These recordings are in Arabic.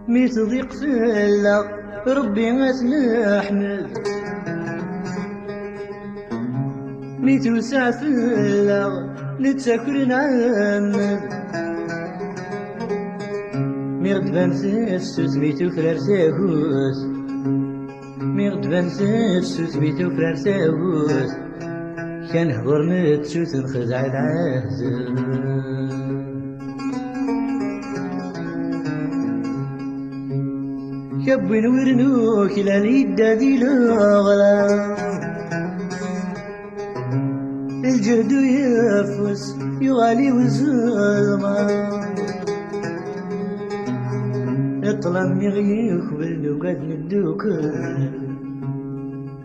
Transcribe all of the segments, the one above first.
مي تضيق فلا ربي غتنحمل، مي توسع فلا نتاكل نعمل، مي غدبان تفسوس مي تفرار تاكوس، مي غدبان تفسوس مي تفرار تاكوس، كان هضر نتشوت نخزع العهد. كبن ورنوك لليدة ذي الأغلى، الجهد يفوس يغالي وزلمة، اطلم يغيوك باللوقات ندوكل،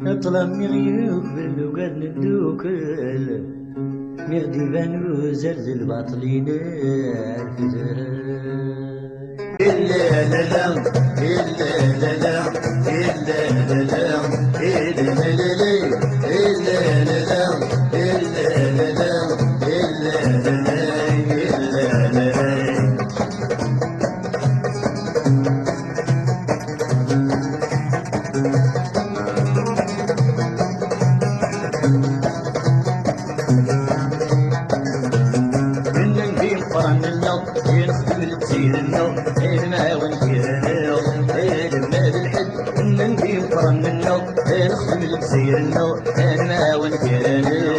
اطلم يغيوك باللوقات ندوكل، مغدي بانو زرزل باطلين الفجر. إلا لا لا إلا لا لا إلا لا لا إلا لا لا إلا لا لا إلا لا لا إلا لا لا إلا لا. قرن النوم ينخدم التسير النوم الماون كيرنو المال الحد ننديم قرن النوم ينخدم التسير النوم الماون كيرنو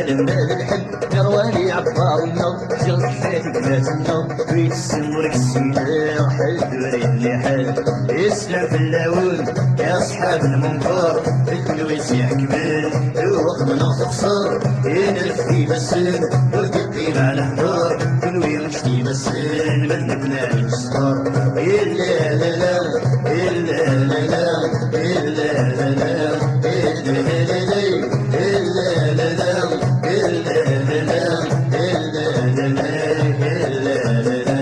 المال الحد نروالي عبار النوم شغل كفاتي كلاس النوم ويت السمورك السيناء حد وريد لي حد يسلم في اللاون يا صحاب المنكر الكل يسيح كبير روح من تخسر ينلف في بسن وتقيم على حضور كل يمشي بسن بدنا نصدر. إلا لا لا إلا لا لا إلا لا لا إلا لا لا إلا لا لا إلا لا لا إلا لا لا إلا لا لا.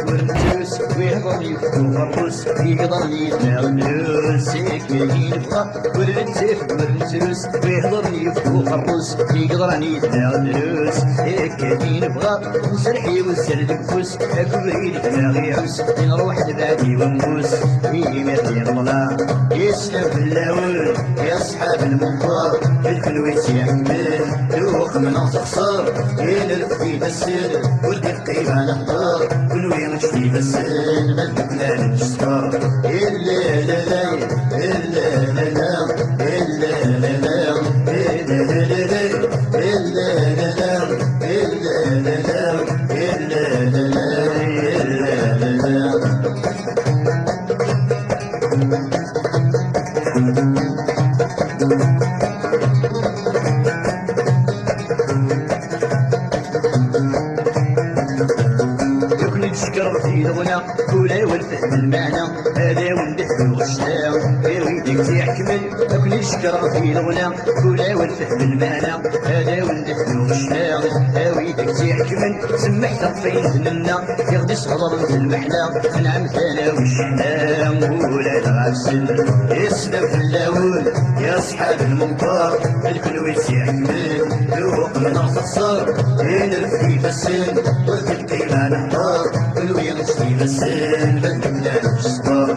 ورنتوس ويهضر يفتو فرقوس يقدر يتناول النوس كاين بقى ورنتوس ويهضر يفتو فرقوس يقدر يتناول النوس كاين بقى وسرحي والسرد كفوس كبريد دماغي يعوس نروح لبعدي ونبوس يمثل طلع يسلم في اللاول يا صحاب المنظر الكلويت يحمل دوخ من تخسر ينلف في بسل والدقي ما نحضر كل يمشي بسل ما بدنا نشكر. إلا لا لا إلا لا لا إلا لا لا إلا لا لا إلا لا لا إلا لا لا إلا لا لا إلا لا لا. نشكر في الغنى كولا والفهم المعنى هذا وندحو غشنا ويدك تحكمل. نشكر في الغنى كولا والفهم المعنى هذا وندحو غشنا ويدك تحكمل. سمحت طفين لنا يغدي صغر في المحلى نعم ثانا وشنا ولا الغابسن يسلم في اللاول يا صحاب المنكر الكل يحكمل ذوق من تخسر ينلف في بسن وتلقي ما نحضر كل يمشي بسن بدنا نشكر.